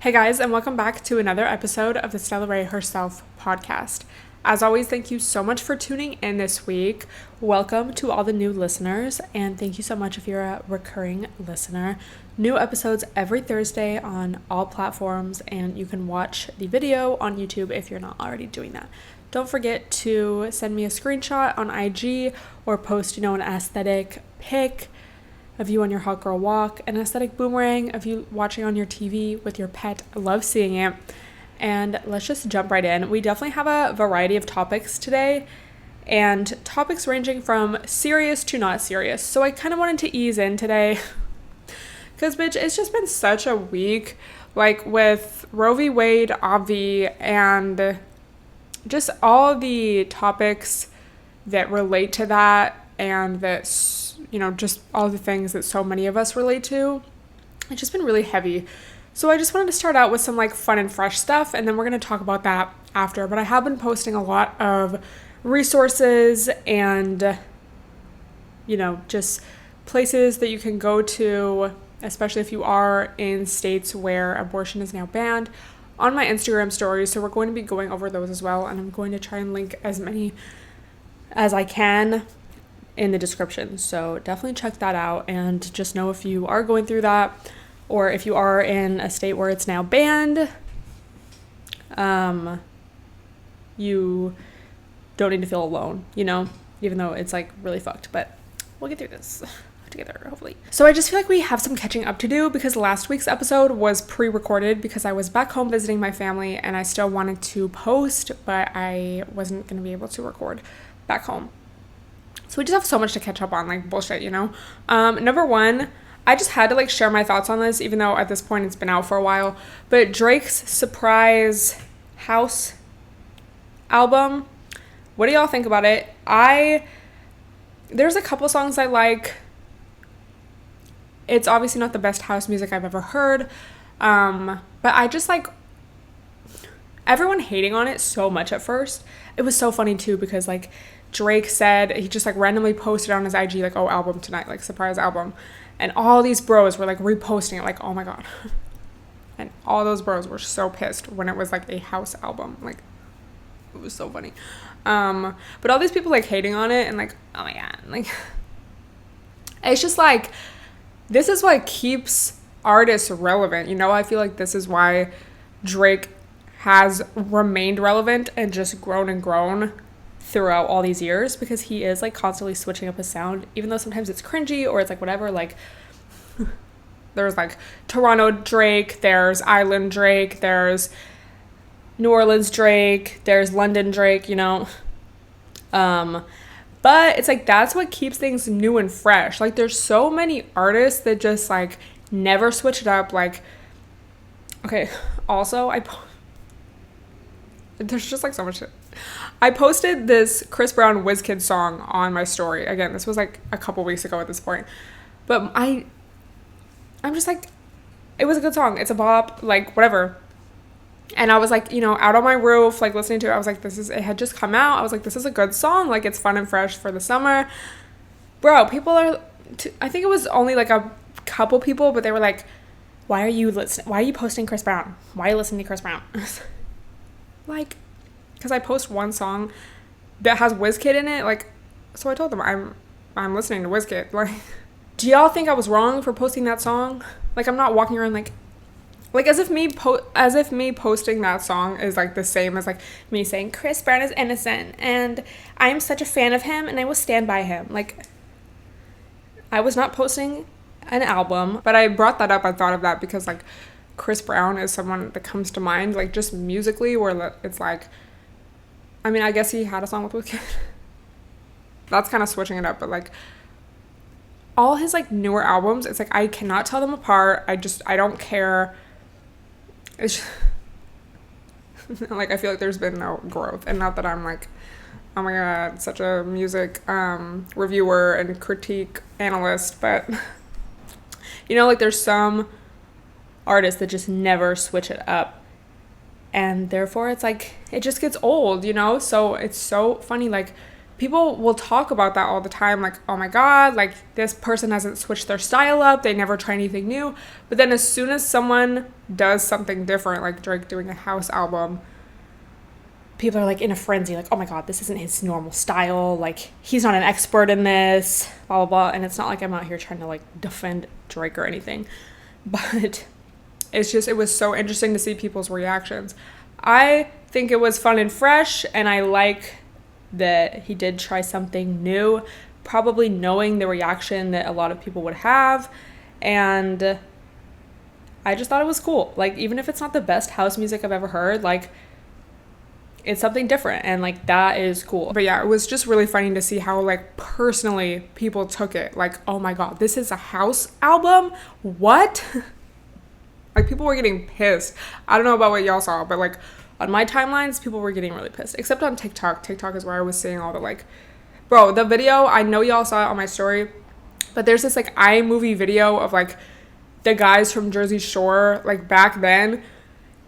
Hey guys, and welcome back to another episode of the Stella Herself podcast. As always, thank you so much for tuning in this week. Welcome to all the new listeners, and thank you so much if you're a recurring listener. New episodes every Thursday on all platforms, and you can watch the video on YouTube if you're not already doing that. Don't forget to send me a screenshot on IG or post, an aesthetic pic of you on your hot girl walk, an aesthetic boomerang of you watching on your TV with your pet. I love seeing it. And let's just jump right in. We definitely have a variety of topics today, and topics ranging from serious to not serious. So I kind of wanted to ease in today because, bitch, it's just been such a week, like with Roe v. Wade, obvi, and just all the topics that relate to that, and that, just all the things that so many of us relate to. It's just been really heavy. So I just wanted to start out with some fun and fresh stuff, and then we're going to talk about that after. But I have been posting a lot of resources and, just places that you can go to, especially if you are in states where abortion is now banned, on my Instagram stories. So we're going to be going over those as well, and I'm going to try and link as many as I can in the description. So definitely check that out, and just know if you are going through that, or if you are in a state where it's now banned, you don't need to feel alone, even though it's really fucked, but we'll get through this together, hopefully. So I just feel like we have some catching up to do, because last week's episode was pre-recorded because I was back home visiting my family, and I still wanted to post, but I wasn't going to be able to record back home. So we just have so much to catch up on, bullshit, Number one, I just had to share my thoughts on this, even though at this point it's been out for a while. But Drake's Surprise House album, what do y'all think about it? There's a couple songs I like. It's obviously not the best house music I've ever heard. But I just everyone hating on it so much at first. It was so funny too, because Drake said, he just randomly posted on his IG album tonight, surprise album. And all these bros were reposting it, oh my god. And all those bros were so pissed when it was a house album. It was so funny. But all these people hating on it, and oh my god, it's just this is what keeps artists relevant. I feel this is why Drake has remained relevant and just grown and grown throughout all these years, because he is constantly switching up his sound, even though sometimes it's cringy or it's whatever. There's Toronto Drake, there's Island Drake, there's New Orleans Drake, there's London Drake, but it's that's what keeps things new and fresh. There's so many artists that just never switch it up. Okay, also there's just so much shit. I posted this Chris Brown WizKid song on my story. Again, this was a couple weeks ago at this point. But I'm just it was a good song. It's a bop, whatever. And I was out on my roof, listening to it. I was it had just come out. I was this is a good song. It's fun and fresh for the summer. Bro, people are, I think it was only a couple people, but they were why are you listening? Why are you posting Chris Brown? Why are you listening to Chris Brown? Because I post one song that has WizKid in it, so I told them I'm listening to WizKid. Do y'all think I was wrong for posting that song? I'm not walking around as if me posting that song is the same as me saying Chris Brown is innocent and I'm such a fan of him and I will stand by him. I was not posting an album, but I brought that up. I thought of that because Chris Brown is someone that comes to mind, just musically, where it's I guess he had a song with WizKid. That's kind of switching it up, but all his newer albums, it's I cannot tell them apart. I don't care. It's just, I feel there's been no growth, and not that I'm oh my god, such a music reviewer and critique analyst, but there's some artists that just never switch it up. And therefore, it's it just gets old, So it's so funny, people will talk about that all the time, like, oh my god, like this person hasn't switched their style up, they never try anything new. But then as soon as someone does something different, like Drake doing a house album, people are like in a frenzy, like, oh my god, this isn't his normal style, like he's not an expert in this, blah blah blah. And it's not like I'm out here trying to like defend Drake or anything, but it's just, it was so interesting to see people's reactions. I think it was fun and fresh, and I like that he did try something new, probably knowing the reaction that a lot of people would have. And I just thought it was cool. Like, even if it's not the best house music I've ever heard, like, it's something different, and like that is cool. But yeah, it was just really funny to see how like personally people took it. Like, oh my god, this is a house album? What? Like, people were getting pissed. I don't know about what y'all saw, but like on my timelines, people were getting really pissed. Except on TikTok. TikTok is where I was seeing all the like, bro, the video, I know y'all saw it on my story, but there's this like iMovie video of like the guys from Jersey Shore, like back then,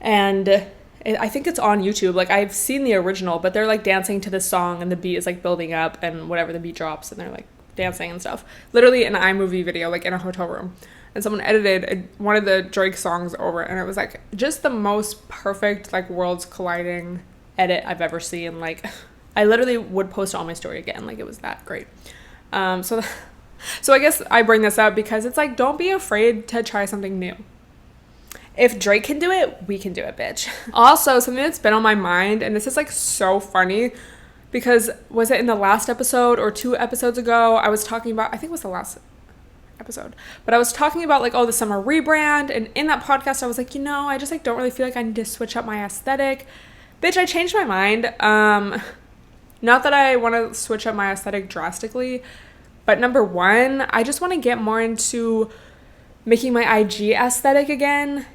and I think it's on YouTube. Like, I've seen the original, but they're like dancing to this song, and the beat is like building up, and whatever, the beat drops, and they're like dancing and stuff. Literally an iMovie video, like in a hotel room. And someone edited one of the Drake songs over it, and it was like just the most perfect, like, worlds colliding edit I've ever seen. Like, I literally would post it on my story again. Like, it was that great. So I guess I bring this up because it's like, don't be afraid to try something new. If Drake can do it, we can do it, bitch. Also, something that's been on my mind, and this is like so funny, because was it in the last episode or 2 episodes ago, I was talking about, I think it was the last episode, but I was talking about like, oh, the summer rebrand, and in that podcast I was like, I just like don't really feel like I need to switch up my aesthetic. Bitch, I changed my mind. Not that I want to switch up my aesthetic drastically, but number one, I just want to get more into making my IG aesthetic again,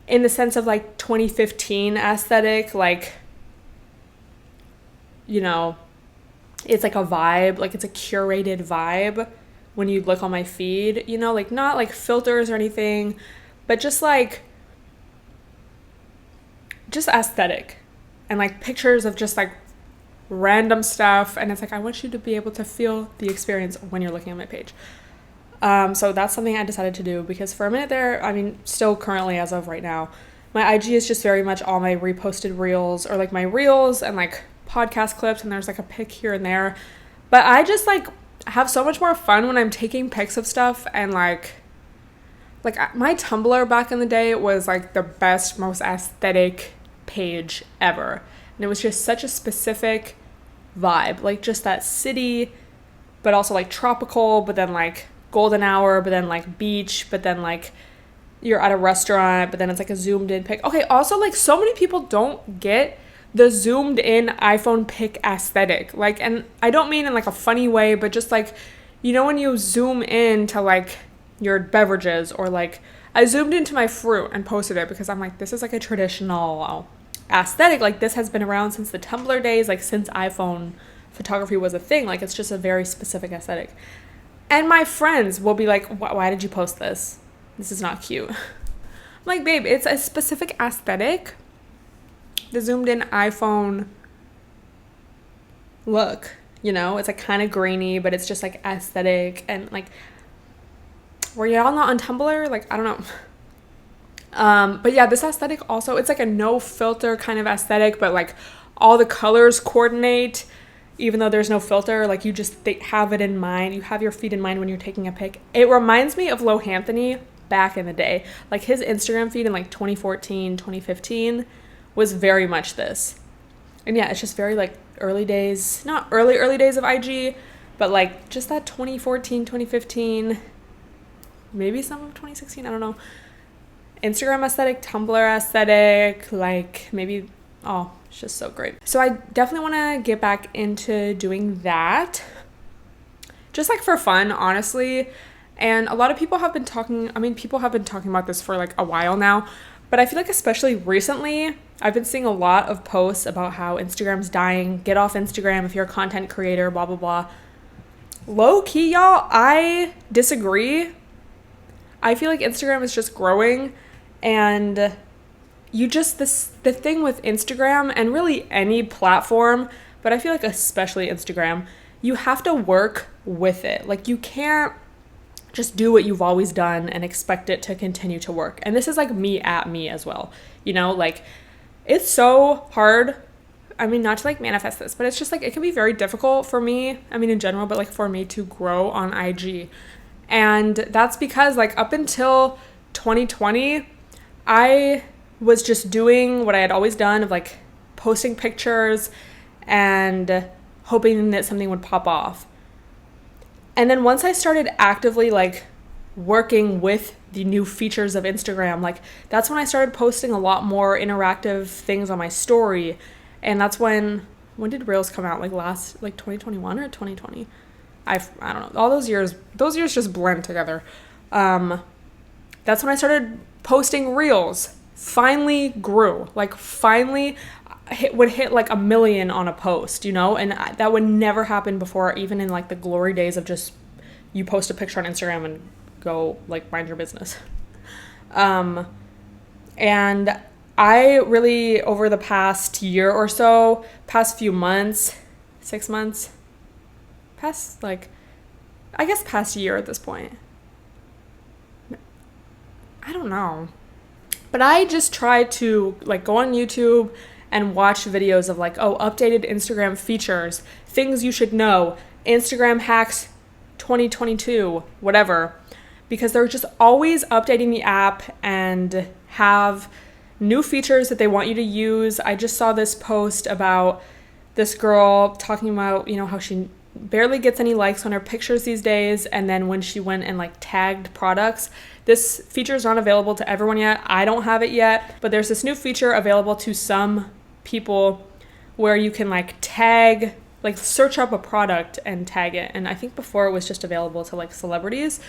in the sense of like 2015 aesthetic, like, it's like a vibe, like it's a curated vibe when you look on my feed, like not like filters or anything, but just aesthetic, and like pictures of just like random stuff. And it's like, I want you to be able to feel the experience when you're looking at my page. So that's something I decided to do, because for a minute there, I mean, still currently as of right now, my IG is just very much all my reposted reels, or like my reels and like podcast clips, and there's like a pic here and there. But I just like have so much more fun when I'm taking pics of stuff, and like my Tumblr back in the day was like the best, most aesthetic page ever. And it was just such a specific vibe, like just that city, but also like tropical, but then like golden hour, but then like beach, but then like you're at a restaurant, but then it's like a zoomed in pic. Okay, also like so many people don't get the zoomed in iPhone pic aesthetic. Like, and I don't mean in like a funny way, but just like, when you zoom in to like your beverages, or like I zoomed into my fruit and posted it because I'm like, this is like a traditional aesthetic. Like, this has been around since the Tumblr days, like since iPhone photography was a thing. Like, it's just a very specific aesthetic. And my friends will be like, why did you post this? This is not cute. I'm like, babe, it's a specific aesthetic. The zoomed in iPhone look, it's like kind of grainy, but it's just like aesthetic. And like, were y'all not on Tumblr? Like, I don't know. But yeah, this aesthetic also, it's like a no filter kind of aesthetic, but like all the colors coordinate, even though there's no filter. Like, you just have it in mind. You have your feed in mind when you're taking a pic. It reminds me of Lohanthony back in the day. Like, his Instagram feed in like 2014, 2015 was very much this. And yeah, it's just very like early days, not early days of IG, but like just that 2014, 2015, maybe some of 2016, I don't know. Instagram aesthetic, Tumblr aesthetic, like maybe, it's just so great. So I definitely want to get back into doing that, just like for fun, honestly. And a lot of people have been talking about this for like a while now, but I feel like especially recently, I've been seeing a lot of posts about how Instagram's dying. Get off Instagram if you're a content creator, blah, blah, blah. Low key, y'all, I disagree. I feel like Instagram is just growing, and the thing with Instagram, and really any platform, but I feel like especially Instagram, you have to work with it. Like, you can't just do what you've always done and expect it to continue to work. And this is like me as well. You know, like, it's so hard. I mean, not to like manifest this, but it's just like, it can be very difficult for me. I mean, in general, but like for me to grow on IG. And that's because like up until 2020, I was just doing what I had always done of like posting pictures and hoping that something would pop off. And then once I started actively like working with the new features of Instagram, like that's when I started posting a lot more interactive things on my story. And that's when did Reels come out? Like 2021 or 2020? I don't know. All those years just blend together. That's when I started posting Reels. Finally grew. Like finally would hit like 1 million on a post, you know? And that would never happen before, even in like the glory days of just you post a picture on Instagram and go like mind your business. And I really, over the past year or so, past few months, 6 months, past year at this point. I don't know. But I just try to like go on YouTube and watch videos of like, updated Instagram features, things you should know, Instagram hacks 2022, whatever. Because they're just always updating the app and have new features that they want you to use. I just saw this post about this girl talking about, you know, how she barely gets any likes on her pictures these days. And then when she went and like tagged products, this feature is not available to everyone yet. I don't have it yet, but there's this new feature available to some people where you can like tag, like search up a product and tag it. And I think before it was just available to like celebrities.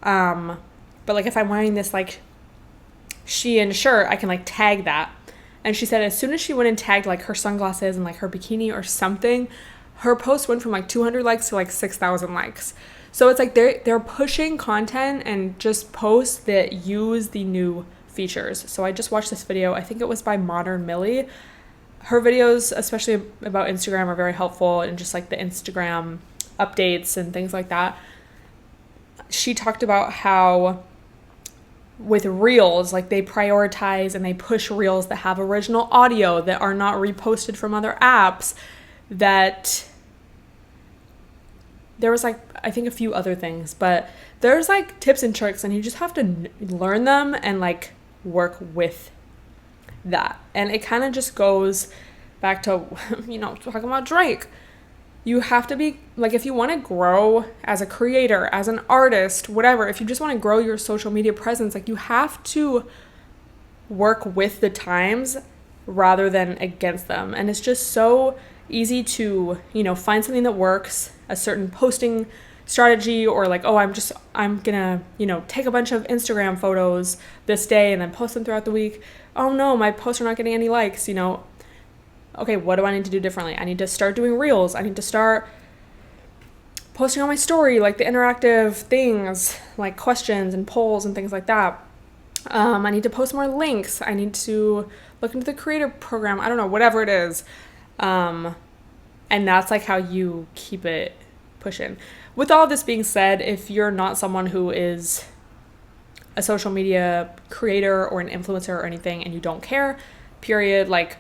But like if I'm wearing this like Shein shirt, I can like tag that. And she said as soon as she went and tagged like her sunglasses and like her bikini or something, her post went from like 200 likes to like 6,000 likes. So it's like they're pushing content and just posts that use the new features. So I just watched this video. I think it was by Modern Millie. Her videos, especially about Instagram, are very helpful, and just like the Instagram updates and things like that. She talked about how with Reels, like they prioritize and they push Reels that have original audio, that are not reposted from other apps, that there was like, I think a few other things, but there's like tips and tricks, and you just have to learn them and like work with that. And it kind of just goes back to, you know, talking about Drake. You have to be like, if you want to grow as a creator, as an artist, whatever, if you just want to grow your social media presence, like you have to work with the times rather than against them. And it's just so easy to, you know, find something that works, a certain posting strategy, or like, I'm gonna, you know, take a bunch of Instagram photos this day and then post them throughout the week. Oh no, my posts are not getting any likes, you know. Okay, what do I need to do differently? I need to start doing Reels. I need to start posting on my story, like the interactive things, like questions and polls and things like that. I need to post more links. I need to look into the creator program. I don't know, whatever it is. And that's like how you keep it pushing. With all this being said, if you're not someone who is a social media creator or an influencer or anything, and you don't care, period, like,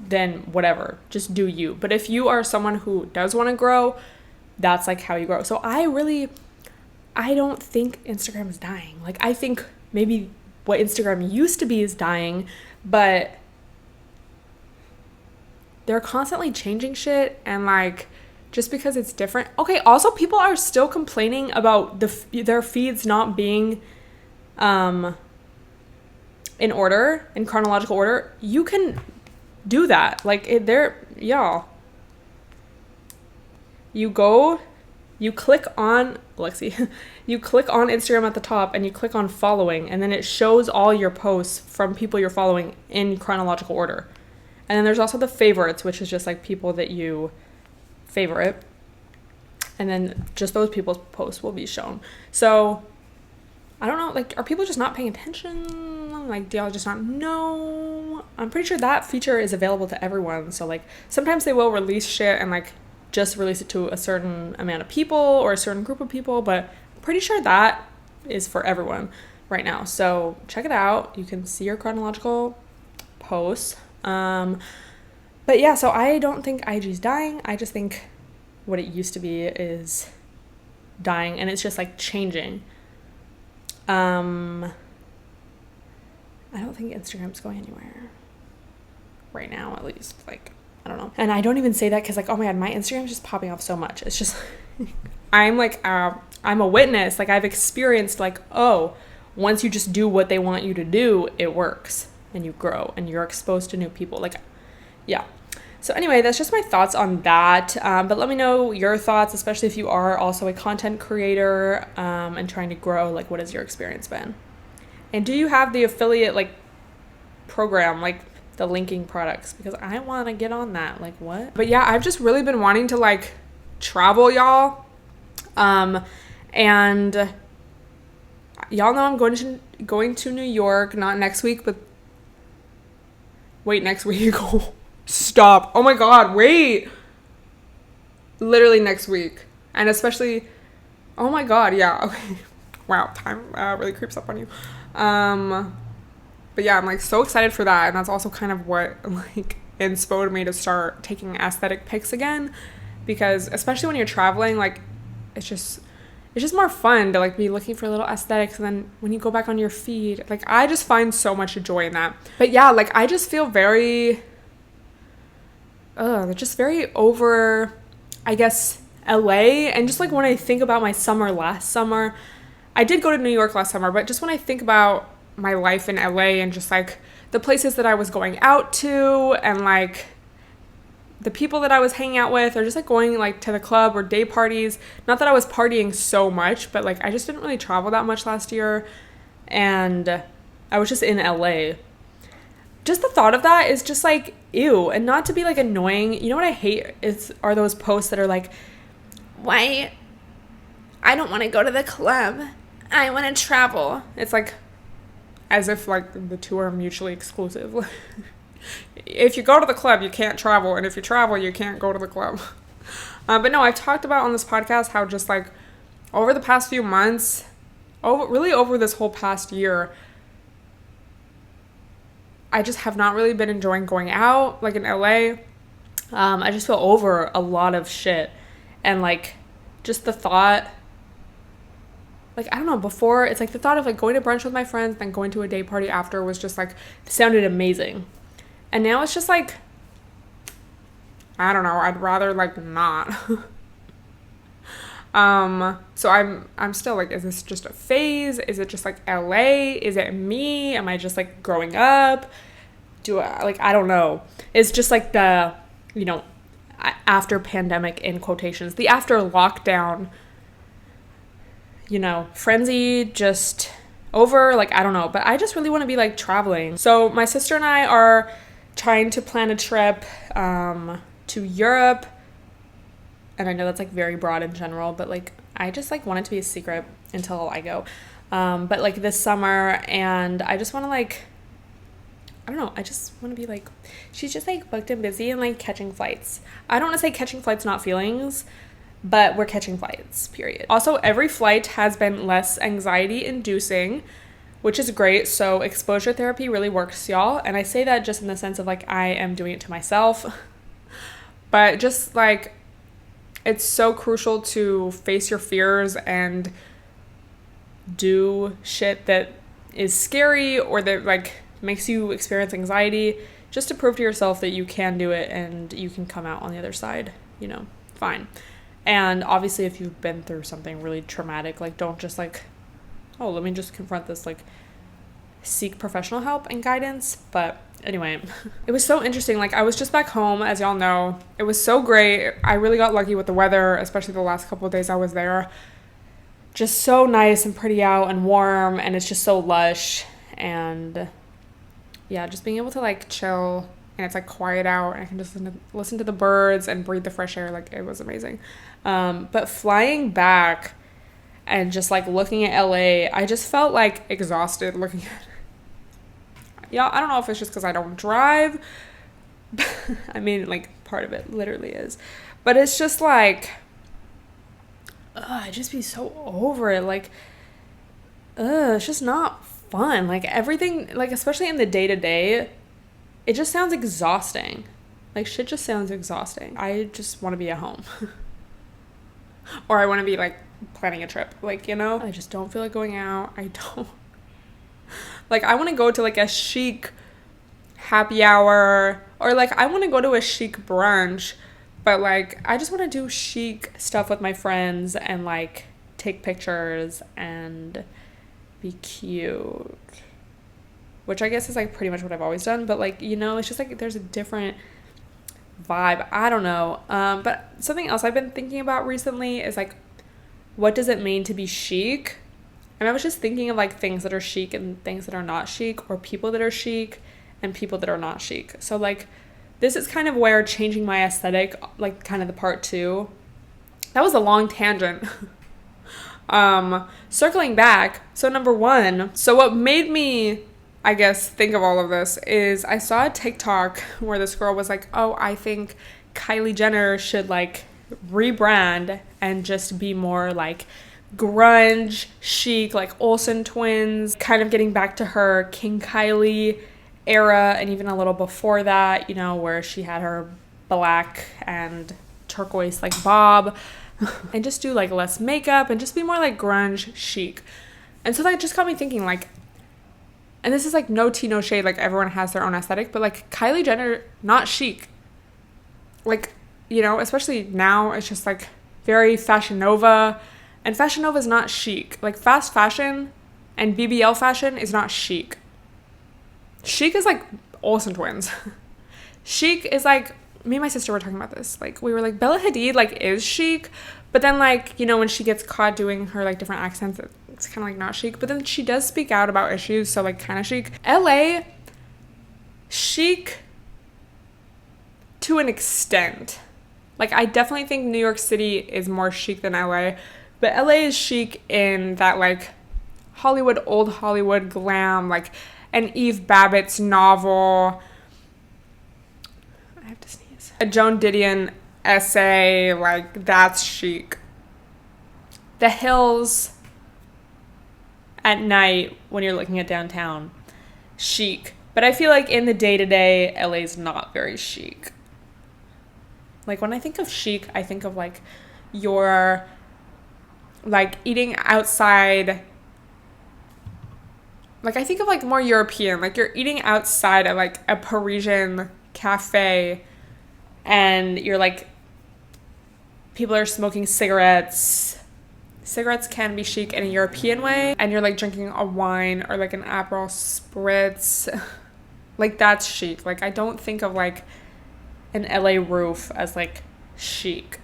then whatever, just do you. But if you are someone who does want to grow, that's like how you grow. So I don't think Instagram is dying. Like, I think maybe what Instagram used to be is dying, but they're constantly changing shit, and like, just because it's different. Okay, also people are still complaining about their feeds not being in order, in chronological order. You can do that. Like, y'all. You click on, Lexi, you click on Instagram at the top and you click on following, and then it shows all your posts from people you're following in chronological order. And then there's also the favorites, which is just like people that you favorite. And then just those people's posts will be shown. So I don't know, like, are people just not paying attention? Like, do y'all just not know? I'm pretty sure that feature is available to everyone. So, like, sometimes they will release shit and, like, just release it to a certain amount of people or a certain group of people, but I'm pretty sure that is for everyone right now. So check it out. You can see your chronological posts. But yeah, so I don't think IG's dying. I just think what it used to be is dying, and it's just like changing. I don't think Instagram's going anywhere right now, at least. Like, I don't know. And I don't even say that because, like, oh my God, my Instagram's just popping off so much. It's just, I'm a witness. Like, I've experienced, like, oh, once you just do what they want you to do, it works, and you grow, and you're exposed to new people. Like, yeah. So anyway, that's just my thoughts on that. But let me know your thoughts, especially if you are also a content creator and trying to grow. Like, what has your experience been? And do you have the affiliate, like, program, like the linking products? Because I want to get on that. Like, what? But yeah, I've just really been wanting to, like, travel, y'all. And y'all know I'm going to New York, not next week, but wait, next week. Stop. Oh my God, wait. Literally next week. And especially, oh my God, yeah. Okay. Wow, time really creeps up on you. But yeah, I'm like so excited for that. And that's also kind of what like inspired me to start taking aesthetic pics again. Because especially when you're traveling, like it's just more fun to like be looking for little aesthetics, and then when you go back on your feed, like I just find so much joy in that. But yeah, like I just feel very just very over, I guess, LA. And just like when I think about my summer last summer, I did go to New York last summer, but just when I think about my life in LA and just like the places that I was going out to and like the people that I was hanging out with, or just like going like to the club or day parties, not that I was partying so much, but like I just didn't really travel that much last year, and I was just in LA. Just the thought of that is just like, ew. And not to be like annoying, you know what I hate are those posts that are like, why I don't want to go to the club, I want to travel. It's like as if like the two are mutually exclusive. If you go to the club, you can't travel, and if you travel, you can't go to the club. But no, I've talked about on this podcast how just like over the past few months, over this whole past year, I just have not really been enjoying going out, like in LA. I just feel over a lot of shit. And like, just the thought, like, I don't know, before, it's like the thought of like going to brunch with my friends, then going to a day party after was just like, sounded amazing. And now it's just like, I don't know, I'd rather like not. So I'm still like, is this just a phase? Is it just like LA? Is it me? Am I just like growing up? I don't know. It's just like the, you know, after pandemic in quotations, the after lockdown, you know, frenzy just over, like, I don't know, but I just really want to be like traveling. So my sister and I are trying to plan a trip, to Europe. And I know that's like very broad in general, but like I just like want it to be a secret until I go. But like this summer, and I just want to like, I don't know, I just want to be like, she's just like booked and busy and like catching flights. I don't want to say catching flights, not feelings, but we're catching flights, period. Also, every flight has been less anxiety inducing, which is great. So exposure therapy really works, y'all. And I say that just in the sense of like, I am doing it to myself, but just like, it's so crucial to face your fears and do shit that is scary or that like makes you experience anxiety, just to prove to yourself that you can do it and you can come out on the other side, you know, fine. And obviously if you've been through something really traumatic, like don't just like, oh, let me just confront this, like seek professional help and guidance. But anyway, it was so interesting. Like I was just back home, as y'all know. It was so great. I really got lucky with the weather, especially the last couple of days I was there. Just so nice and pretty out and warm, and it's just so lush. And yeah, just being able to like chill, and it's like quiet out, and I can just listen to the birds and breathe the fresh air. Like it was amazing. But flying back and just like looking at LA, I just felt like exhausted looking at it. Yeah, I don't know if it's just because I don't drive. I mean, like part of it literally is. But it's just like, I just be so over it. Like, it's just not fun. Like everything, like especially in the day-to-day, it just sounds exhausting. Like shit just sounds exhausting. I just want to be at home. Or I want to be like planning a trip. Like, you know, I just don't feel like going out. I don't. Like I want to go to like a chic happy hour, or like I want to go to a chic brunch, but like I just want to do chic stuff with my friends and like take pictures and be cute, which I guess is like pretty much what I've always done, but like, you know, it's just like there's a different vibe. I don't know. But something else I've been thinking about recently is like, what does it mean to be chic? And I was just thinking of like things that are chic and things that are not chic, or people that are chic and people that are not chic. So like this is kind of where changing my aesthetic, like kind of the part 2. That was a long tangent. Circling back. So number 1, so what made me, I guess, think of all of this is I saw a TikTok where this girl was like, oh, I think Kylie Jenner should like rebrand and just be more like grunge, chic, like Olsen twins, kind of getting back to her King Kylie era, and even a little before that, you know, where she had her black and turquoise like bob, and just do like less makeup and just be more like grunge chic. And so that just got me thinking, like, and this is like no tea, no shade, like everyone has their own aesthetic, but like Kylie Jenner, not chic. Like, you know, especially now, it's just like very Fashion Nova, and Fashion Nova is not chic. Like fast fashion and BBL fashion is not chic. Chic is like Olsen twins. Chic is like, me and my sister were talking about this. Like we were like, Bella Hadid like is chic, but then like, you know, when she gets caught doing her like different accents, it's kind of like not chic, but then she does speak out about issues, so like kind of chic. LA, chic to an extent. Like I definitely think New York City is more chic than LA, but LA is chic in that like Hollywood, old Hollywood glam, like an Eve Babbitt's novel. I have to sneeze. A Joan Didion essay, like that's chic. The hills at night when you're looking at downtown, chic. But I feel like in the day-to-day, LA's not very chic. Like when I think of chic, I think of like you're like eating outside. Like I think of like more European, like you're eating outside at like a Parisian cafe, and you're like, people are smoking cigarettes. Cigarettes can be chic in a European way, and you're like drinking a wine or like an Aperol Spritz. Like that's chic. Like I don't think of like an LA roof as like chic.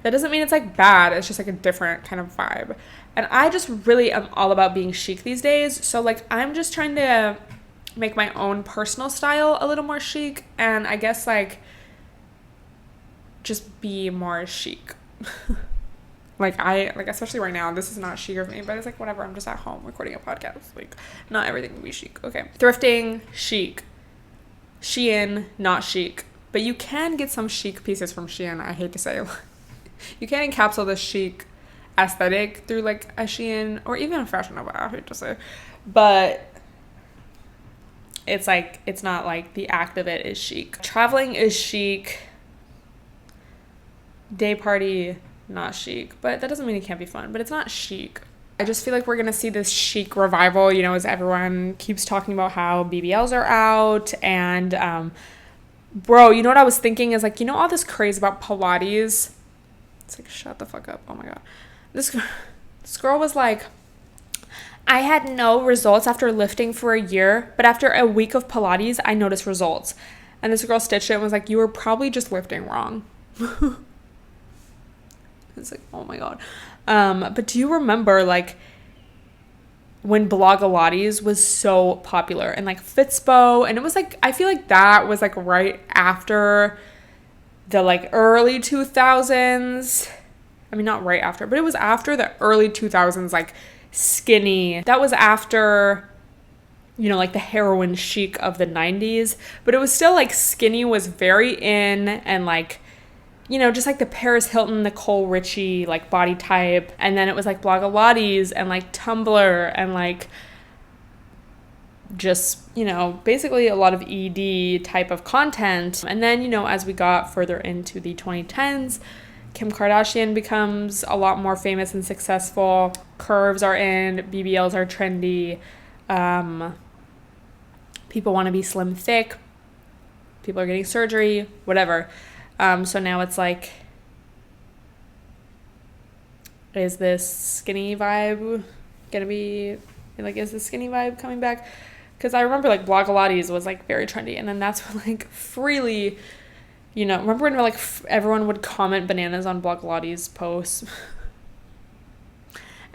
That doesn't mean it's like bad, it's just like a different kind of vibe. And I just really am all about being chic these days. So like I'm just trying to make my own personal style a little more chic, and I guess like just be more chic. Like especially right now, this is not chic of me, but it's like whatever, I'm just at home recording a podcast. Like not everything can be chic. Okay. Thrifting, chic. Shein, not chic. But you can get some chic pieces from Shein, I hate to say. You can encapsulate the chic aesthetic through like a Shein or even a Fashion Nova, I hate to say. But it's like, it's not like the act of it is chic. Traveling is chic. Day party, not chic. But that doesn't mean it can't be fun, but it's not chic. I just feel like we're going to see this chic revival, you know, as everyone keeps talking about how BBLs are out. And, bro, you know what I was thinking is like, you know, all this craze about Pilates. It's like, shut the fuck up. Oh my God. This girl was like, I had no results after lifting for a year, but after a week of Pilates, I noticed results. And this girl stitched it and was like, you were probably just lifting wrong. It's like, oh my God. But do you remember like when Blogilates was so popular and like Fitspo, and it was like, I feel like that was like right after the like early 2000s. I mean, not right after, but it was after the early 2000s, like skinny. That was after, you know, like the heroin chic of the 90s, but it was still like skinny was very in, and like you know, just like the Paris Hilton, Nicole Richie, like body type. And then it was like Blogilates and like Tumblr and like just, you know, basically a lot of ED type of content. And then, you know, as we got further into the 2010s, Kim Kardashian becomes a lot more famous and successful. Curves are in, BBLs are trendy. People want to be slim, thick. People are getting surgery, whatever. So now it's like, is this skinny vibe gonna be, like, is the skinny vibe coming back? Because I remember, like, Blogilates was, like, very trendy. And then that's when, like, Freely, you know, remember when, like, everyone would comment bananas on Blogilates posts?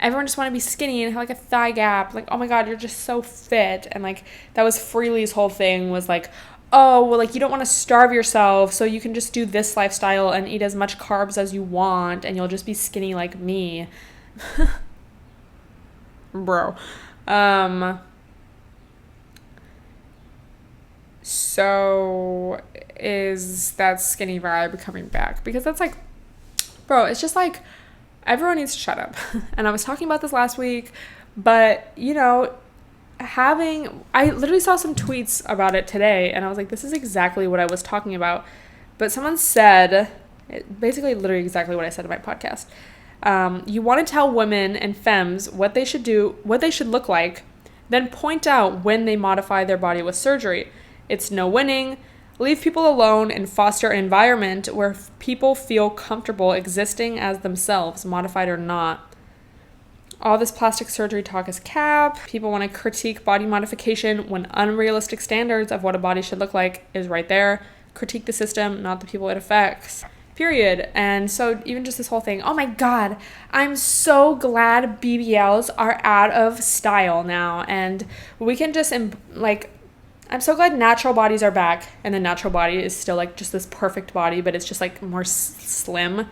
Everyone just want to be skinny and have, like, a thigh gap. Like, oh, my God, you're just so fit. And, like, that was Freely's whole thing was, like, oh, well, like, you don't want to starve yourself, so you can just do this lifestyle and eat as much carbs as you want, and you'll just be skinny like me. Bro. So is that skinny vibe coming back? Because that's like, bro, it's just like, everyone needs to shut up. And I was talking about this last week, but, you know, I literally saw some tweets about it today, and I was like, this is exactly what I was talking about. But someone said, basically literally exactly what I said in my podcast. You want to tell women and femmes what they should do, what they should look like, then point out when they modify their body with surgery. It's no winning. Leave people alone and foster an environment where people feel comfortable existing as themselves, modified or not. All this plastic surgery talk is cap. People want to critique body modification when unrealistic standards of what a body should look like is right there. Critique the system, not the people it affects. Period. And so even just this whole thing, oh my God, I'm so glad BBLs are out of style now. And we can just, like, I'm so glad natural bodies are back. And the natural body is still like just this perfect body, but it's just like more slim.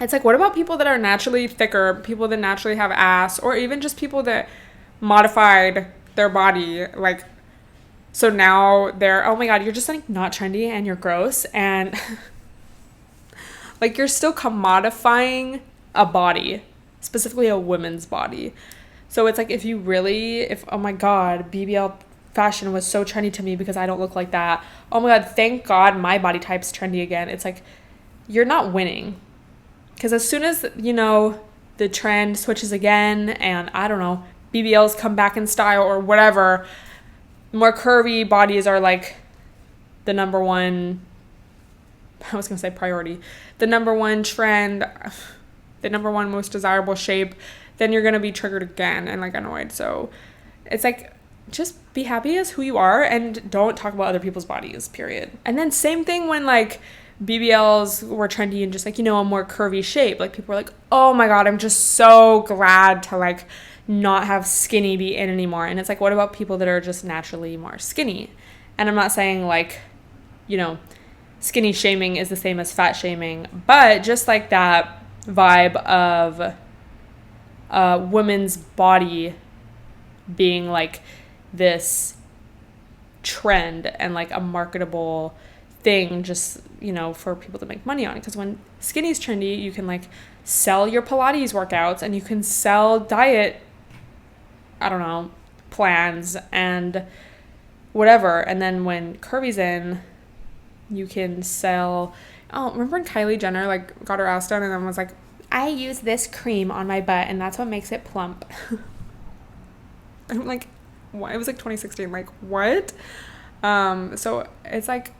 It's like, what about people that are naturally thicker, people that naturally have ass, or even just people that modified their body? Like, so now they're, oh my God, you're just like not trendy and you're gross. And like, you're still commodifying a body, specifically a woman's body. So it's like, if oh my God, BBL fashion was so trendy to me because I don't look like that. Oh my God, thank God my body type's trendy again. It's like, you're not winning. Because as soon as, you know, the trend switches again and, I don't know, BBLs come back in style or whatever, more curvy bodies are like the number one, I was going to say priority, the number one trend, the number one most desirable shape, then you're going to be triggered again and like annoyed. So it's like, just be happy as who you are and don't talk about other people's bodies, period. And then same thing when like BBLs were trendy and just like, you know, a more curvy shape. Like people were like, oh my God, I'm just so glad to like not have skinny be in anymore. And it's like, what about people that are just naturally more skinny? And I'm not saying like, you know, skinny shaming is the same as fat shaming, but just like that vibe of a woman's body being like this trend and like a marketable thing, just, you know, for people to make money on. Because when skinny's trendy, you can like sell your Pilates workouts and you can sell diet, I don't know, plans and whatever. And then when curvy's in, you can sell, oh, remember when Kylie Jenner like got her ass done and then was like, I use this cream on my butt and that's what makes it plump. I'm like, what? It was like 2016, like what? So it's like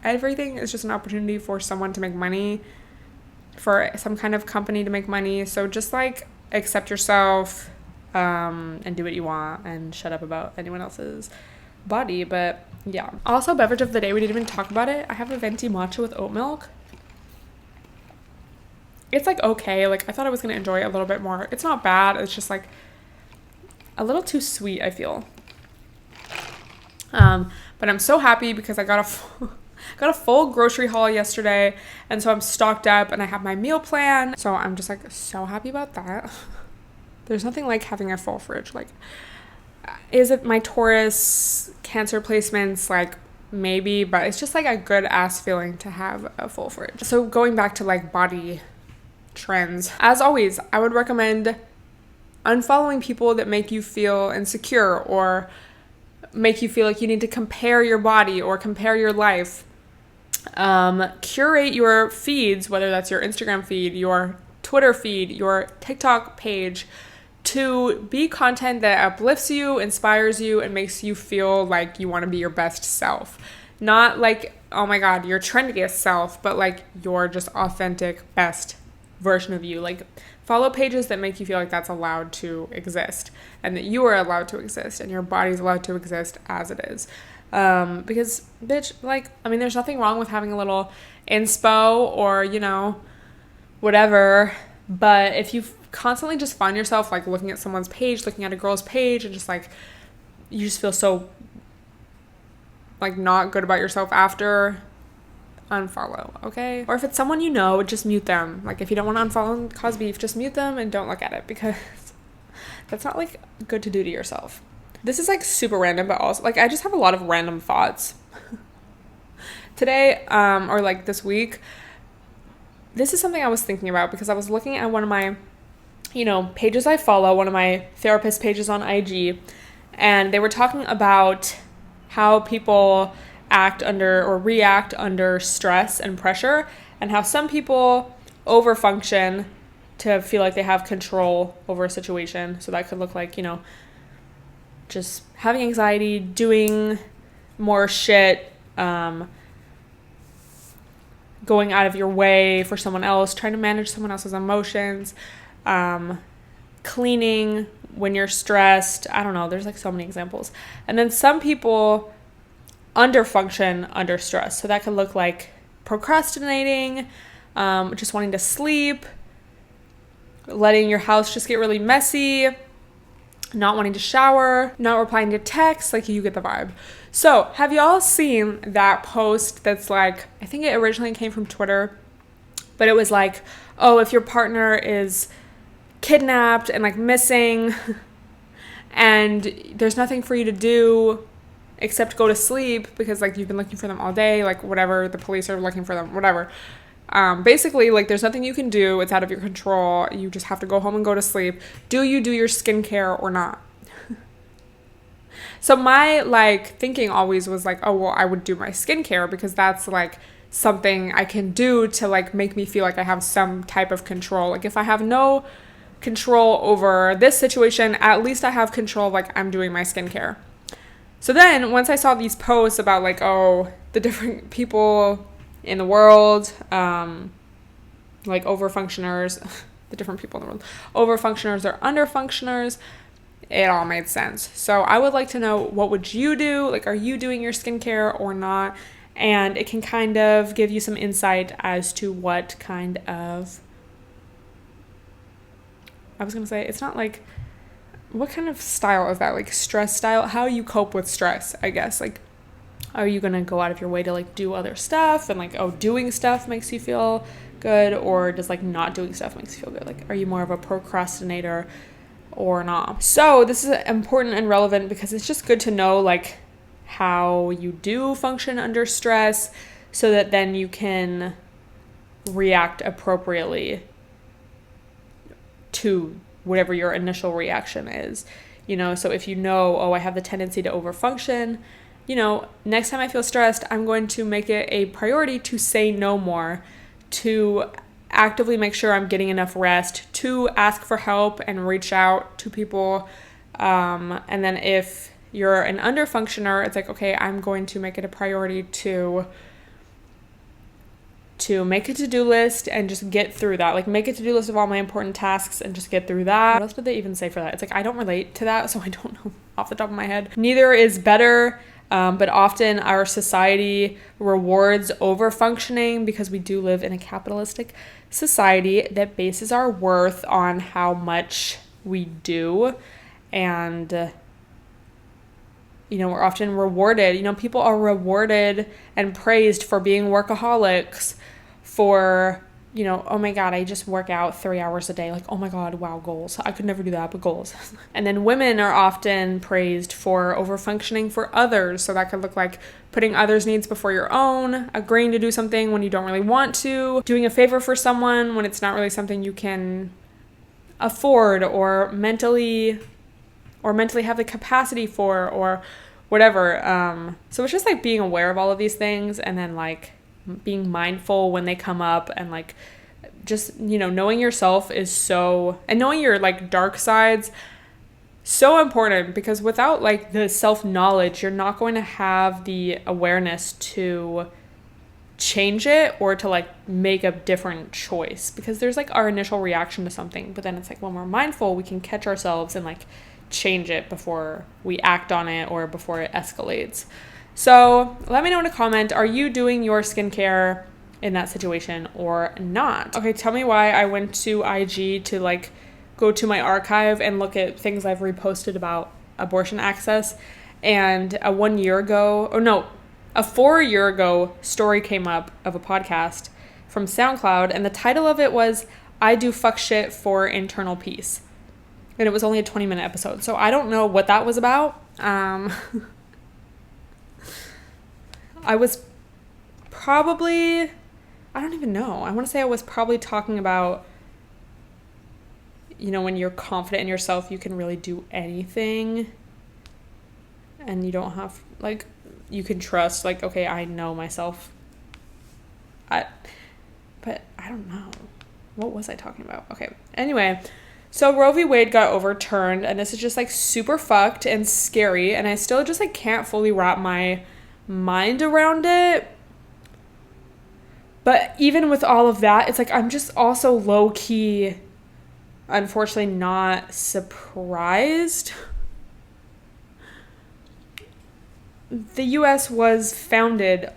everything is just an opportunity for someone to make money, for some kind of company to make money. So just like accept yourself and do what you want and shut up about anyone else's body. But yeah. Also, beverage of the day, we didn't even talk about it. I have a venti matcha with oat milk. It's like okay, like I thought I was gonna enjoy it a little bit more. It's not bad, it's just like a little too sweet, I feel. But I'm so happy because I got a full grocery haul yesterday, and so I'm stocked up and I have my meal plan. So I'm just like so happy about that. There's nothing like having a full fridge. Like, is it my Taurus Cancer placements like maybe, but it's just like a good ass feeling to have a full fridge. So going back to like body trends, as always, I would recommend unfollowing people that make you feel insecure or make you feel like you need to compare your body or compare your life. Curate your feeds, whether that's your Instagram feed, your Twitter feed, your TikTok page, to be content that uplifts you, inspires you, and makes you feel like you want to be your best self. Not like, oh my God, your trendiest self, but like your just authentic best version of you. Like, follow pages that make you feel like that's allowed to exist and that you are allowed to exist and your body's allowed to exist as it is. Because, bitch, like, I mean, there's nothing wrong with having a little inspo or, you know, whatever. But if you constantly just find yourself like looking at someone's page, looking at a girl's page, and just like, you just feel so like not good about yourself after, unfollow, okay? Or if it's someone you know, just mute them. Like, if you don't want to unfollow and cause beef, just mute them and don't look at it, because that's not like good to do to yourself. This is like super random, but also like I just have a lot of random thoughts today, or like this week. This is something I was thinking about because I was looking at one of my, you know, pages I follow, one of my therapist pages on IG, and they were talking about how people act under or react under stress and pressure, and how some people overfunction to feel like they have control over a situation. So that could look like, you know, just having anxiety, doing more shit, going out of your way for someone else, trying to manage someone else's emotions, cleaning when you're stressed. I don't know. There's like so many examples. And then some people underfunction under stress. So that could look like procrastinating, just wanting to sleep, letting your house just get really messy, not wanting to shower, not replying to texts. Like, you get the vibe. So have y'all seen that post that's like, I think it originally came from Twitter, but it was like, oh, if your partner is kidnapped and like missing and there's nothing for you to do except go to sleep because like you've been looking for them all day, like whatever, the police are looking for them, whatever. Basically, like, there's nothing you can do. It's out of your control. You just have to go home and go to sleep. Do you do your skincare or not? So my like thinking always was like, oh, well, I would do my skincare because that's like something I can do to like make me feel like I have some type of control. Like, if I have no control over this situation, at least I have control, like I'm doing my skincare. So then once I saw these posts about like, oh, the different people in the world, like overfunctioners, the different people in the world, overfunctioners or underfunctioners, it all made sense. So I would like to know, what would you do? Like, are you doing your skincare or not? And it can kind of give you some insight as to what kind of, I was going to say, it's not like, what kind of style is that? Like stress style? How you cope with stress, I guess. Like, are you going to go out of your way to like do other stuff and like, oh, doing stuff makes you feel good, or does like not doing stuff makes you feel good? Like, are you more of a procrastinator or not? So this is important and relevant because it's just good to know like how you do function under stress so that then you can react appropriately to whatever your initial reaction is. You know, so if you know, oh, I have the tendency to overfunction, you know, next time I feel stressed, I'm going to make it a priority to say no more, to actively make sure I'm getting enough rest, to ask for help and reach out to people. And then if you're an underfunctioner, it's like, okay, I'm going to make it a priority to make a to-do list and just get through that. Like, make a to-do list of all my important tasks and just get through that. What else did they even say for that? It's like, I don't relate to that, so I don't know off the top of my head. Neither is better. But often our society rewards overfunctioning because we do live in a capitalistic society that bases our worth on how much we do. And, you know, we're often rewarded. You know, people are rewarded and praised for being workaholics, for, oh my God, I just work out 3 hours a day. Like, oh my God, wow, goals. I could never do that, but goals. And then women are often praised for overfunctioning for others. So that could look like putting others' needs before your own, agreeing to do something when you don't really want to, doing a favor for someone when it's not really something you can afford or mentally have the capacity for, or whatever. So it's just like being aware of all of these things, and then like being mindful when they come up, and like just, knowing yourself and knowing your like dark sides, so important, because without like the self-knowledge, you're not going to have the awareness to change it or to like make a different choice, because there's like our initial reaction to something, but then it's like when we're mindful, we can catch ourselves and like change it before we act on it or before it escalates. So let me know in a comment, are you doing your skincare in that situation or not? Okay, tell me why I went to IG to like go to my archive and look at things I've reposted about abortion access. And a 4 year ago story came up of a podcast from SoundCloud, and the title of it was I Do Fuck Shit for Internal Peace. And it was only a 20-minute episode. So I don't know what that was about. I was probably, I don't even know. I want to say I was probably talking about, when you're confident in yourself, you can really do anything. And you don't have, like, you can trust, like, okay, I know myself. But I don't know. What was I talking about? Okay. Anyway, so Roe v. Wade got overturned, and this is just, like, super fucked and scary. And I still just, like, can't fully wrap my mind around it. But even with all of that, it's like I'm just also low-key, unfortunately, not surprised. The U.S. was founded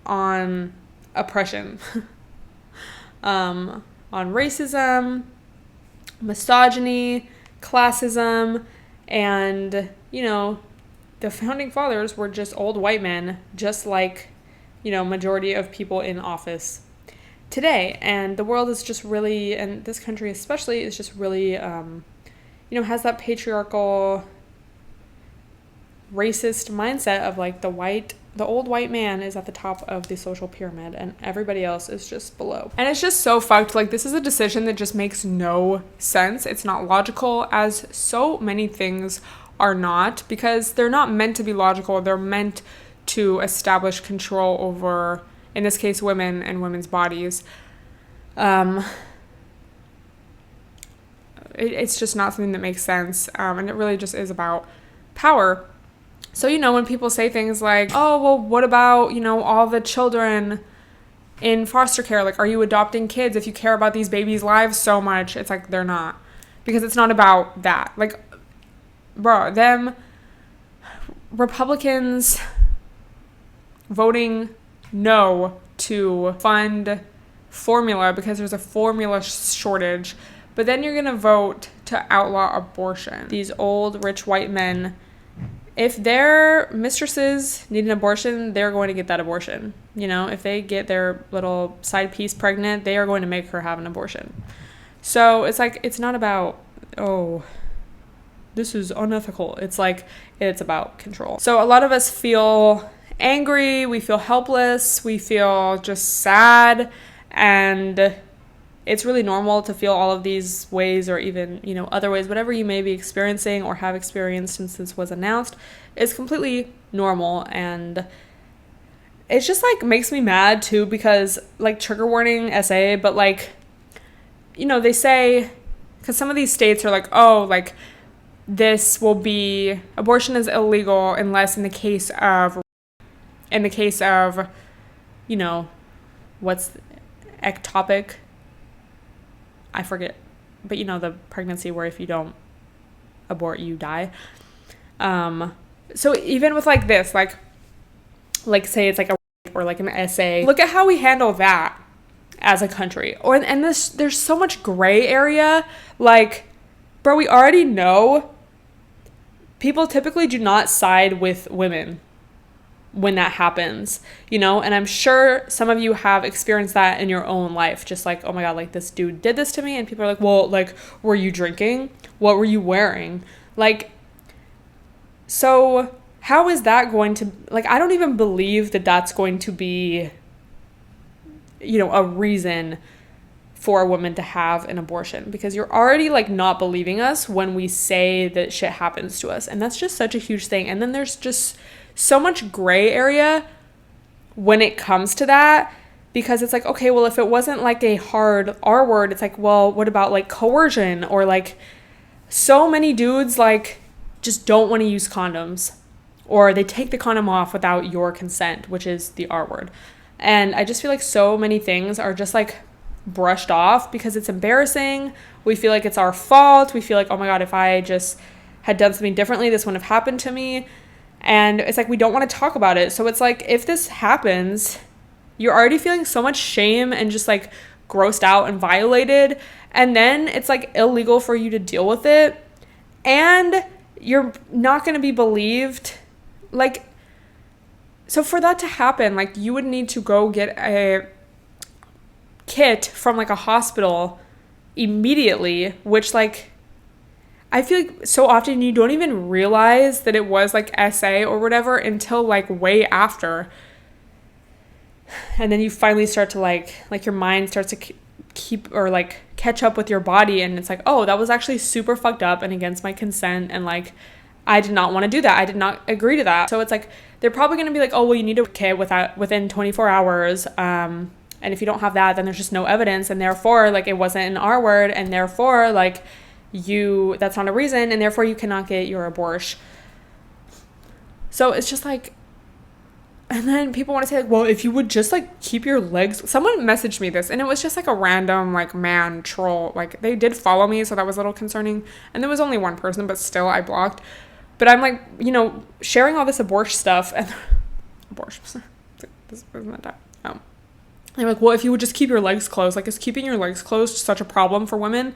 on oppression, on racism, misogyny, classism, and, the founding fathers were just old white men, just like, majority of people in office today. And the world is just really, and this country especially, is just really, has that patriarchal, racist mindset of like the old white man is at the top of the social pyramid and everybody else is just below. And it's just so fucked. Like, this is a decision that just makes no sense. It's not logical, as so many things are not, because they're not meant to be logical. They're meant to establish control over, in this case, women and women's bodies. It's just not something that makes sense. And it really just is about power. So, when people say things like, oh, well, what about, all the children in foster care? Like, are you adopting kids if you care about these babies' lives so much? It's like, they're not. Because it's not about that. Like, bro, them Republicans voting no to fund formula because there's a formula shortage, but then you're going to vote to outlaw abortion. These old, rich white men, if their mistresses need an abortion, they're going to get that abortion. If they get their little side piece pregnant, they are going to make her have an abortion. So it's like, it's not about, oh, this is unethical. It's like, it's about control. So a lot of us feel angry, we feel helpless, we feel just sad, and it's really normal to feel all of these ways, or even, other ways. Whatever you may be experiencing or have experienced since this was announced is completely normal. And it's just like makes me mad too, because like, trigger warning SA, but like, they say, because some of these states are like, oh, like this will be, abortion is illegal unless in the case of, what's ectopic, I forget, but the pregnancy where if you don't abort, you die. So even with like this, like say it's like a or like an essay, look at how we handle that as a country. And there's so much gray area. Like, bro, we already know people typically do not side with women. when that happens, you know? And I'm sure some of you have experienced that in your own life. Just like, oh my God, like this dude did this to me. And people are like, well, like, were you drinking? What were you wearing? Like, so how is that going to, like, I don't even believe that that's going to be, you know, a reason for a woman to have an abortion, because you're already like not believing us when we say that shit happens to us. And that's just such a huge thing. And then there's just so much gray area when it comes to that, because it's like, okay, well, if it wasn't like a hard R word, it's like, well, what about like coercion? Or like so many dudes like just don't want to use condoms, or they take the condom off without your consent, which is the R word. And I just feel like so many things are just like brushed off because it's embarrassing. We feel like it's our fault. We feel like, oh my God, if I just had done something differently, this wouldn't have happened to me. And it's like, we don't want to talk about it. So it's like, if this happens, you're already feeling so much shame and just like grossed out and violated. And then it's like illegal for you to deal with it. And you're not going to be believed. Like, so for that to happen, like you would need to go get a kit from like a hospital immediately, which like I feel like so often you don't even realize that it was like SA or whatever until like way after. And then you finally start to like your mind starts to keep or like catch up with your body, and it's like, oh, that was actually super fucked up and against my consent, and like I did not want to do that. I did not agree to that. So it's like they're probably going to be like, oh, well, you need a kit within 24 hours. And if you don't have that, then there's just no evidence. And therefore, like, it wasn't an R word. And therefore, like, that's not a reason. And therefore, you cannot get your abortion. So it's just like, and then people want to say, like, well, if you would just, like, keep your legs. Someone messaged me this, and it was just, like, a random, like, man troll. Like, they did follow me, so that was a little concerning. And there was only one person, but still, I blocked. But I'm, like, you know, sharing all this abortion stuff. And abortion. This wasn't that. They're like, well, if you would just keep your legs closed, like, is keeping your legs closed such a problem for women?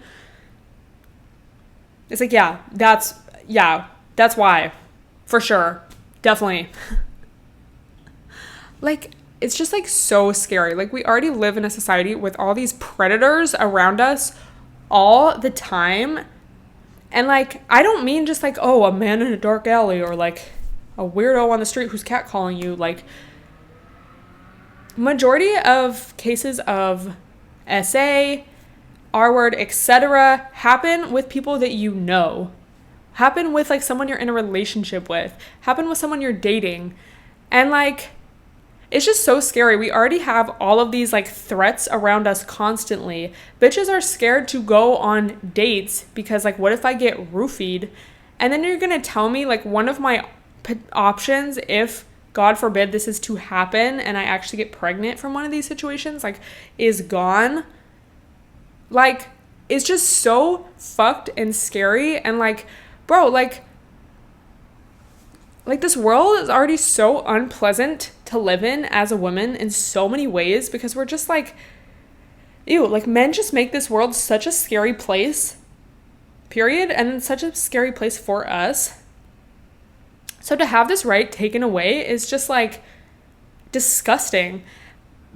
It's like, yeah, that's why. For sure. Definitely. Like, it's just, like, so scary. Like, we already live in a society with all these predators around us all the time. And, like, I don't mean just, like, oh, a man in a dark alley or, like, a weirdo on the street who's catcalling you. Like, majority of cases of SA, R word, etc. happen with people that you know. Happen with, like, someone you're in a relationship with. Happen with someone you're dating. And, like, it's just so scary. We already have all of these, like, threats around us constantly. Bitches are scared to go on dates because, like, what if I get roofied? And then you're going to tell me, like, one of my options, if God forbid this is to happen and I actually get pregnant from one of these situations, like, is gone. Like, it's just so fucked and scary. And, like, bro, like this world is already so unpleasant to live in as a woman in so many ways, because we're just like, ew, like, men just make this world such a scary place, period. And it's such a scary place for us. So to have this right taken away is just, like, disgusting.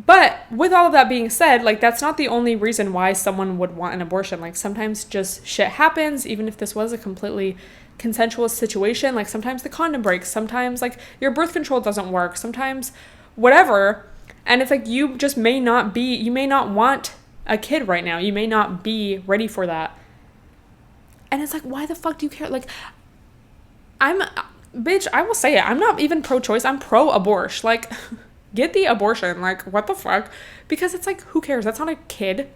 But with all of that being said, like, that's not the only reason why someone would want an abortion. Like, sometimes just shit happens, even if this was a completely consensual situation. Like, sometimes the condom breaks, sometimes, like, your birth control doesn't work, sometimes whatever. And it's like, you may not want a kid right now. You may not be ready for that. And it's like, why the fuck do you care? Like, bitch, I will say it. I'm not even pro-choice. I'm pro-abortion. Like, get the abortion. Like, what the fuck? Because it's like, who cares? That's not a kid.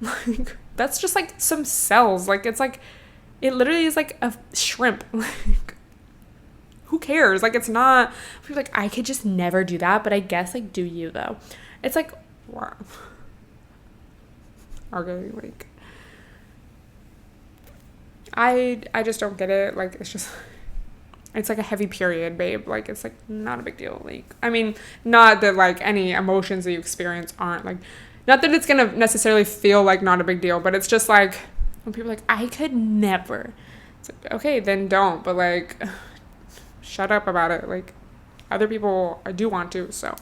Like, that's just, like, some cells. Like, it's like, it literally is like a shrimp. Like, who cares? Like, it's not, people are like, I could just never do that. But I guess, like, do you, though? It's like, wow. Arguing, like, I just don't get it. Like, it's like a heavy period, babe. Like, it's, like, not a big deal. Like, I mean, not that, like, any emotions that you experience aren't, like, not that it's gonna necessarily feel like not a big deal, but it's just, like, when people are like, I could never. It's like, okay, then don't. But, like, shut up about it. Like, other people do want to. So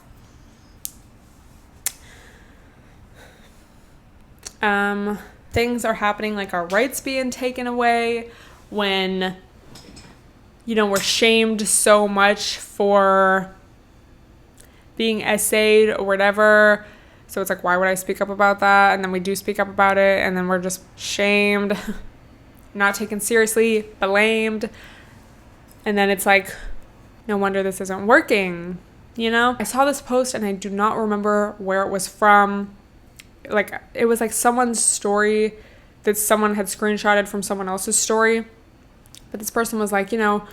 things are happening, like our rights being taken away, when, you know, we're shamed so much for being essayed or whatever. So it's like, why would I speak up about that? And then we do speak up about it, and then we're just shamed, not taken seriously, blamed. And then it's like, no wonder this isn't working, you know? I saw this post and I do not remember where it was from. Like, it was like someone's story that someone had screenshotted from someone else's story. But this person was like, you know,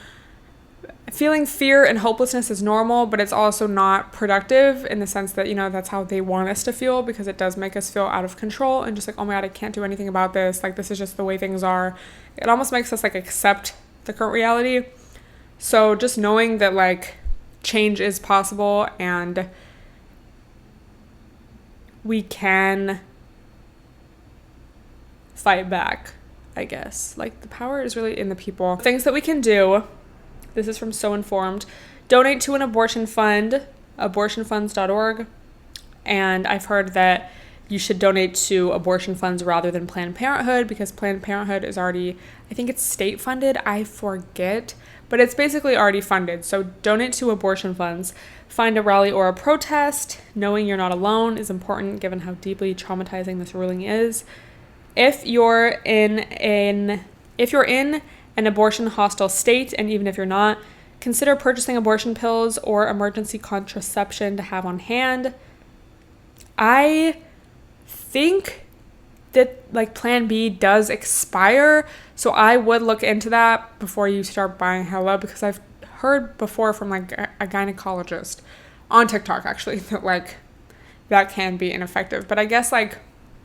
feeling fear and hopelessness is normal, but it's also not productive in the sense that, you know, that's how they want us to feel, because it does make us feel out of control and just like, oh my God, I can't do anything about this. Like, this is just the way things are. It almost makes us like accept the current reality. So just knowing that like change is possible and we can fight back, I guess. Like, the power is really in the people. Things that we can do. This is from So Informed. Donate to an abortion fund, abortionfunds.org. And I've heard that you should donate to abortion funds rather than Planned Parenthood, because Planned Parenthood is already, I think it's state funded, I forget, but it's basically already funded. So donate to abortion funds. Find a rally or a protest. Knowing you're not alone is important given how deeply traumatizing this ruling is. If you're in an abortion hostile state, and even if you're not, consider purchasing abortion pills or emergency contraception to have on hand. I think that like Plan B does expire, so I would look into that before you start buying hella, because I've heard before from like a gynecologist on TikTok actually that like that can be ineffective. But I guess like,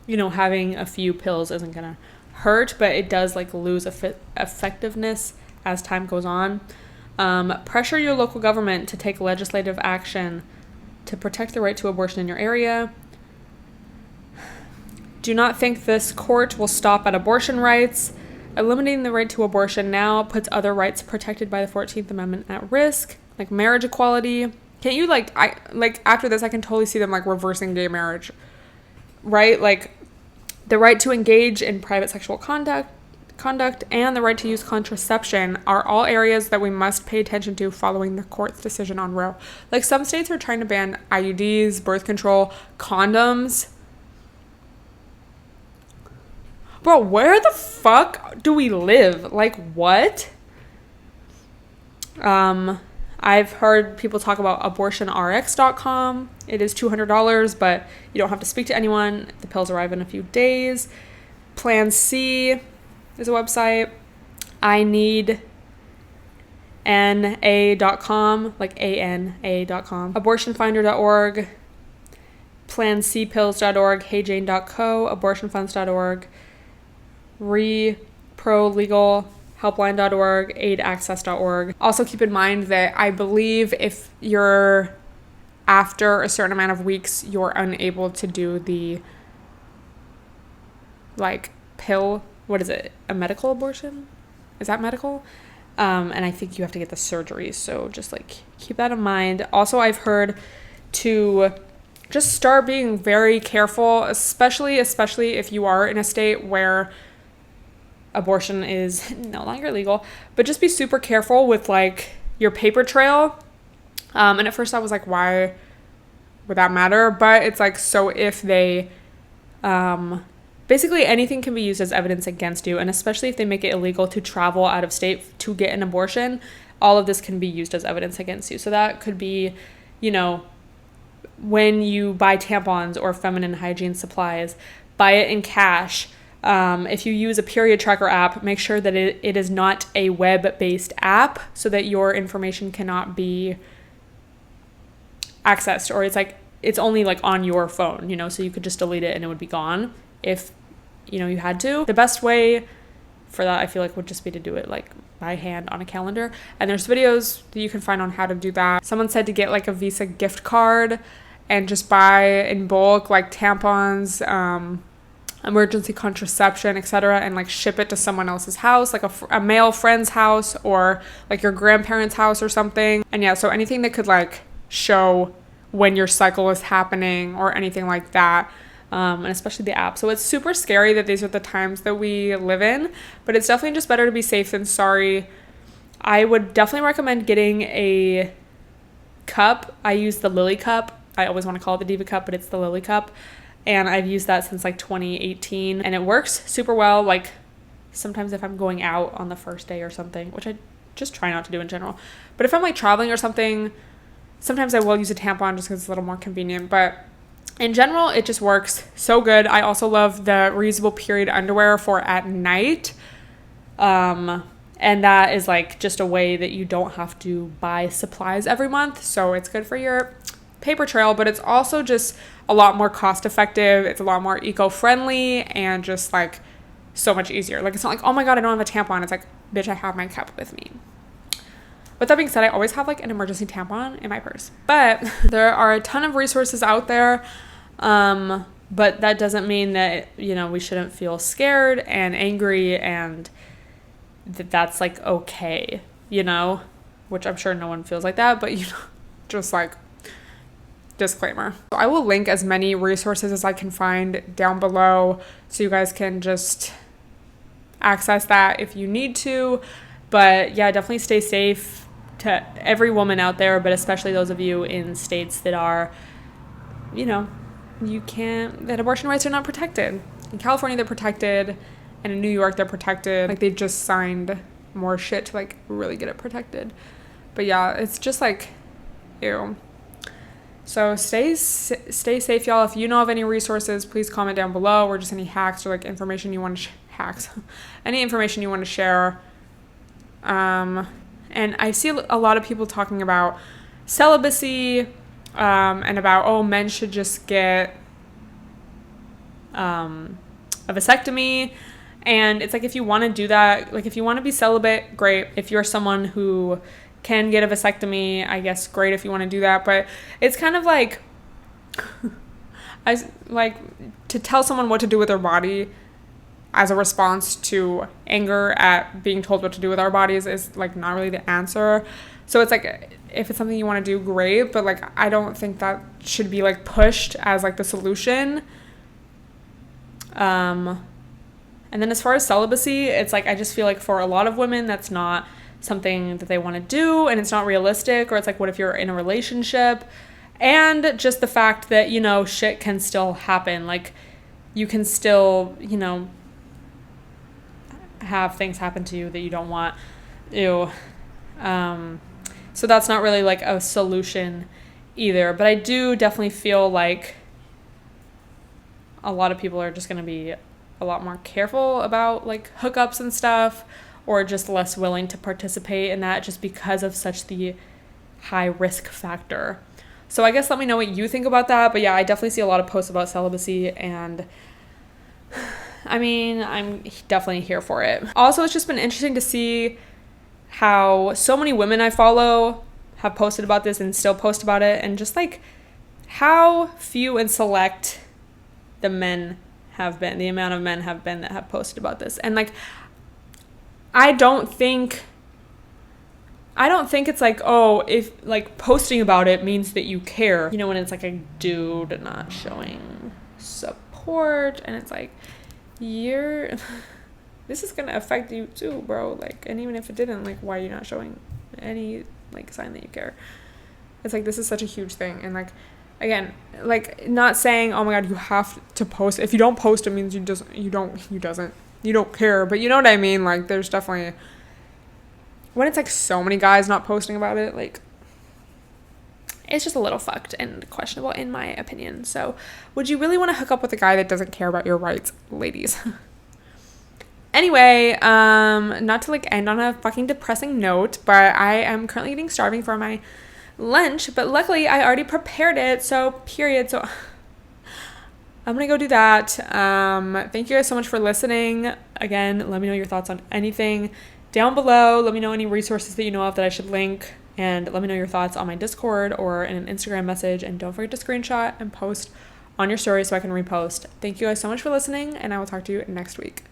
you know, having a few pills isn't gonna hurt, but it does like lose effectiveness as time goes on. Pressure your local government to take legislative action to protect the right to abortion in your area. Do not think this court will stop at abortion rights. Eliminating the right to abortion now puts other rights protected by the 14th Amendment at risk, like marriage equality. Can't you after this I can totally see them like reversing gay marriage, right? Like the right to engage in private sexual conduct and the right to use contraception are all areas that we must pay attention to following the court's decision on Roe. Like, some states are trying to ban IUDs, birth control, condoms. Bro, where the fuck do we live? Like, what? I've heard people talk about abortionrx.com. It is $200, but you don't have to speak to anyone. The pills arrive in a few days. Plan C is a website. I need na.com, like ana.com. Abortionfinder.org. PlanCpills.org. HeyJane.co. Abortionfunds.org. Pro-legal helpline.org, aidaccess.org. Also keep in mind that I believe if you're after a certain amount of weeks, you're unable to do the like pill, what is it? A medical abortion? Is that medical? And I think you have to get the surgery. So just like keep that in mind. Also, I've heard to just start being very careful, especially if you are in a state where abortion is no longer legal, but just be super careful with like your paper trail. And at first I was like, why would that matter? But it's like, so if they, basically anything can be used as evidence against you. And especially if they make it illegal to travel out of state to get an abortion, all of this can be used as evidence against you. So that could be, you know, when you buy tampons or feminine hygiene supplies, buy it in cash. If you use a period tracker app, make sure that it is not a web-based app so that your information cannot be accessed, or it's only like on your phone, you know, so you could just delete it and it would be gone if, you know, you had to. The best way for that, I feel like, would just be to do it like by hand on a calendar. And there's videos that you can find on how to do that. Someone said to get like a Visa gift card and just buy in bulk like tampons, emergency contraception, etc., and like ship it to someone else's house, like a male friend's house or like your grandparents' house or something. And yeah, so anything that could like show when your cycle is happening or anything like that, and especially the app. So it's super scary that these are the times that we live in, but it's definitely just better to be safe than sorry. I would definitely recommend getting a cup. I use the Lily cup. I always want to call it the Diva cup, but it's the Lily cup. And I've used that since like 2018 and it works super well. Like sometimes if I'm going out on the first day or something, which I just try not to do in general, but if I'm like traveling or something, sometimes I will use a tampon just because it's a little more convenient. But in general, it just works so good. I also love the reusable period underwear for at night. And that is like just a way that you don't have to buy supplies every month. So it's good for your paper trail, but it's also just a lot more cost effective. It's a lot more eco-friendly and just like so much easier. Like it's not like, oh my God, I don't have a tampon. It's like, bitch, I have my cup with me. With that being said, I always have like an emergency tampon in my purse. But there are a ton of resources out there. But that doesn't mean that, you know, we shouldn't feel scared and angry and that's like okay, you know, which I'm sure no one feels like that, but you know, just like disclaimer. So I will link as many resources as I can find down below so you guys can just access that if you need to. But yeah, definitely stay safe to every woman out there, but especially those of you in states that are, you know, that abortion rights are not protected. In California, they're protected, and in New York, they're protected. Like, they've just signed more shit to, like, really get it protected. But yeah, it's just, like, ew. So stay safe, y'all. If you know of any resources, please comment down below, or just any hacks or, like, information you want to any information you want to share. And I see a lot of people talking about celibacy, and about, oh, men should just get a vasectomy. And it's like, if you want to do that, like if you want to be celibate, great. If you're someone who can get a vasectomy, I guess great if you want to do that. But it's kind of like to tell someone what to do with their body as a response to anger at being told what to do with our bodies is like not really the answer. So it's like, if it's something you want to do, great, but like I don't think that should be like pushed as like the solution. And then as far as celibacy, it's like I just feel like for a lot of women that's not something that they want to do, and it's not realistic. Or it's like, what if you're in a relationship? And just the fact that, you know, shit can still happen. Like you can still, you know, have things happen to you that you don't want. Ew. So that's not really like a solution either. But I do definitely feel like a lot of people are just going to be a lot more careful about like hookups and stuff, or just less willing to participate in that just because of such the high risk factor. So I guess let me know what you think about that. But yeah, I definitely see a lot of posts about celibacy, and I mean, I'm definitely here for it. Also, it's just been interesting to see how so many women I follow have posted about this and still post about it, and just like how few and select the amount of men have been that have posted about this. And like I don't think it's like, oh, if like posting about it means that you care, you know, when it's like a dude not showing support, and it's like, this is gonna affect you too, bro. Like, and even if it didn't, like, why are you not showing any like sign that you care? It's like, this is such a huge thing. And like, again, like, not saying, oh my God, you have to post. If you don't post, it means you don't care. But you know what I mean? Like, there's definitely, when it's like so many guys not posting about it, like, it's just a little fucked and questionable in my opinion. So would you really want to hook up with a guy that doesn't care about your rights, ladies? Anyway, not to like end on a fucking depressing note, but I am currently eating starving for my lunch, but luckily I already prepared it, so period. So I'm gonna go do that. Thank you guys so much for listening. Again, let me know your thoughts on anything down below. Let me know any resources that you know of that I should link, and let me know your thoughts on my Discord or in an Instagram message. And don't forget to screenshot and post on your story so I can repost. Thank you guys so much for listening, and I will talk to you next week.